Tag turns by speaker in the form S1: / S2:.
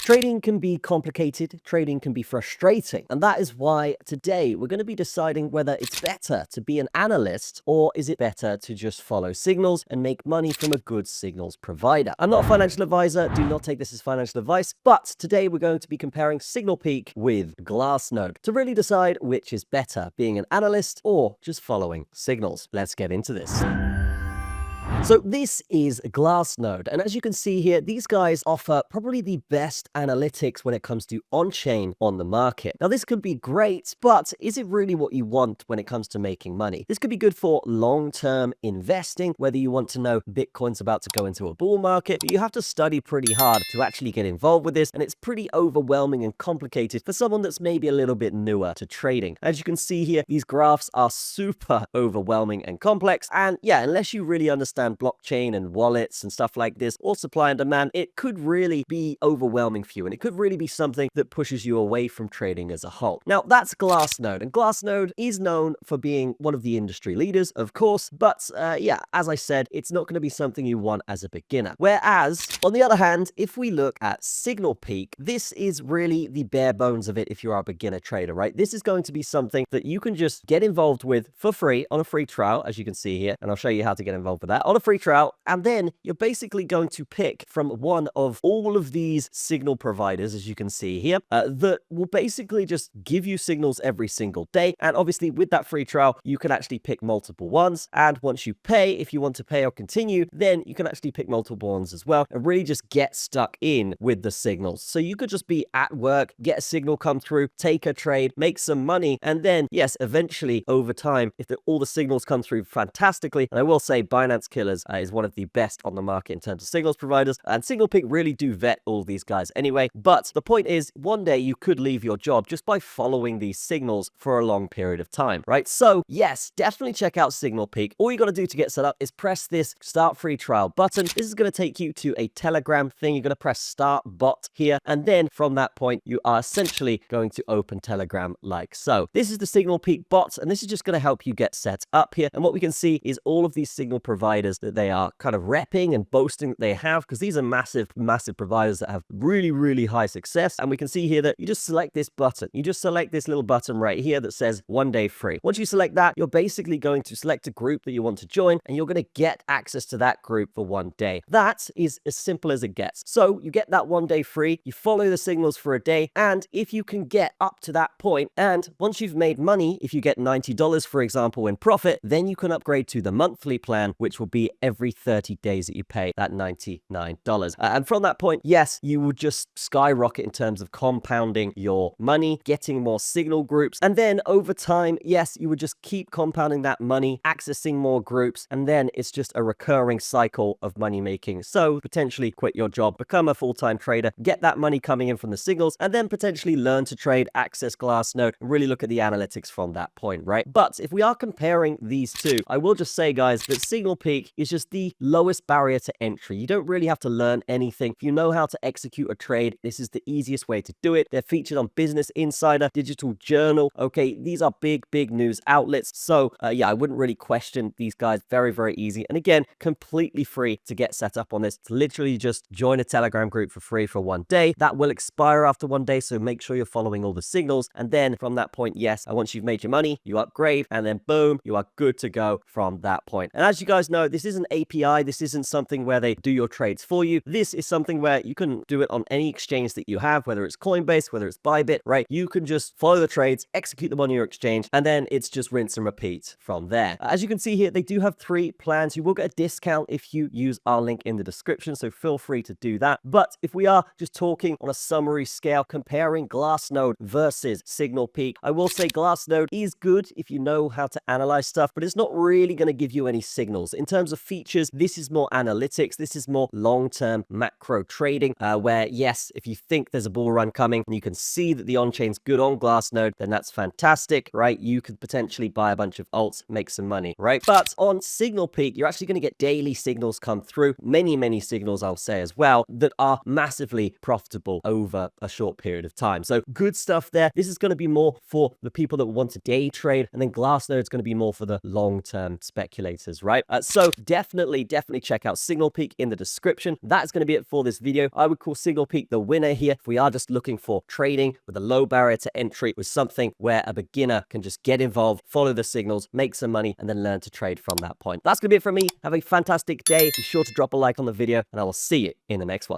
S1: Trading can be complicated, trading can be frustrating, and that is why today we're going to be deciding whether it's better to be an analyst or is it better to just follow signals and make money from a good signals provider. I'm not a financial advisor, do not take this as financial advice, but today we're going to be comparing SignalPeak with Glassnode to really decide which is better, being an analyst or just following signals. Let's get into this. So this is Glassnode, and as you can see here, these guys offer probably the best analytics when it comes to on-chain on the market. Now this could be great, but is it really what you want when it comes to making money? This could be good for long-term investing, whether you want to know Bitcoin's about to go into a bull market, but you have to study pretty hard to actually get involved with this, and it's pretty overwhelming and complicated for someone that's maybe a little bit newer to trading. As you can see here, these graphs are super overwhelming and complex, and yeah, unless you really understand blockchain and wallets and stuff like this, or supply and demand, it could really be overwhelming for you, and it could really be something that pushes you away from trading as a whole. Now, that's Glassnode, and Glassnode is known for being one of the industry leaders, of course, but yeah, as I said, it's not going to be something you want as a beginner. Whereas, on the other hand, if we look at SignalPeak, this is really the bare bones of it if you are a beginner trader, right? This is going to be something that you can just get involved with for free on a free trial, as you can see here, and I'll show you how to get involved with that on a free trial, and then you're basically going to pick from one of all of these signal providers, as you can see here, that will basically just give you signals every single day. And obviously with that free trial, you can actually pick multiple ones, and once you pay, if you want to pay or continue, then you can actually pick multiple ones as well and really just get stuck in with the signals. So you could just be at work, get a signal come through, take a trade, make some money, and then yes, eventually over time, if all the signals come through fantastically, and I will say Binance Killers is one of the best on the market in terms of signals providers, and SignalPeak really do vet all these guys anyway. But the point is, one day you could leave your job just by following these signals for a long period of time, right? So yes, definitely check out SignalPeak. All you got to do to get set up is press this start free trial button. This is going to take you to a Telegram thing. You're going to press start bot here, and then from that point, you are essentially going to open Telegram like so. This is the SignalPeak bot, and this is just going to help you get set up here. And what we can see is all of these signal providers that they are kind of repping and boasting that they have, because these are massive providers that have really high success. And we can see here that you just select this button. You just select this little button right here that says 1 day free. Once you select that, you're basically going to select a group that you want to join, and you're going to get access to that group for 1 day. That is as simple as it gets. So you get that 1 day free, you follow the signals for a day, and if you can get up to that point, and once you've made money, if you get $90 for example in profit, then you can upgrade to the monthly plan, which will be every 30 days that you pay that $99. And from that point, yes, you will just skyrocket in terms of compounding your money, getting more signal groups, and then over time, yes, you would just keep compounding that money, accessing more groups, and then it's just a recurring cycle of money making. So potentially quit your job, become a full-time trader, get that money coming in from the signals, and then potentially learn to trade, access Glassnode, and really look at the analytics from that point, right? But if we are comparing these two, I will just say, guys, that SignalPeak is just the lowest barrier to entry. You don't really have to learn anything. If you know how to execute a trade, this is the easiest way to do it. They're featured on Business Insider, Digital Journal. Okay, these are big news outlets. So yeah, I wouldn't really question these guys. Very easy. And again, completely free to get set up on this. It's literally just join a Telegram group for free for 1 day. That will expire after 1 day, so make sure you're following all the signals. And then from that point, yes, once you've made your money, you upgrade, and then boom, you are good to go from that point. And as you guys know, this is an API. This isn't something where they do your trades for you. This is something where you can do it on any exchange that you have, whether it's Coinbase, whether it's Bybit, right? You can just follow the trades, execute them on your exchange, and then it's just rinse and repeat from there. As you can see here, they do have 3 plans. You will get a discount if you use our link in the description, so feel free to do that. But if we are just talking on a summary scale, comparing Glassnode versus SignalPeak, I will say Glassnode is good if you know how to analyze stuff, but it's not really going to give you any signals. In terms of features, this is more analytics. This is more long-term macro trading, where yes, if you think there's a bull run coming and you can see that the on-chain's good on Glassnode, then that's fantastic, right? You could potentially buy a bunch of alts, make some money, right? But on SignalPeak, you're actually going to get daily signals come through, many signals, I'll say as well, that are massively profitable over a short period of time. So good stuff there. This is going to be more for the people that want to day trade, and then Glassnode is going to be more for the long-term speculators, right? So definitely check out SignalPeak in the description. That's going to be it for this video. I would call SignalPeak the winner here if we are just looking for trading with a low barrier to entry, with something where a beginner can just get involved, follow the signals, make some money, and then learn to trade from that point. That's going to be it from me. Have a fantastic day. Be sure to drop a like on the video, and I will see you in the next one.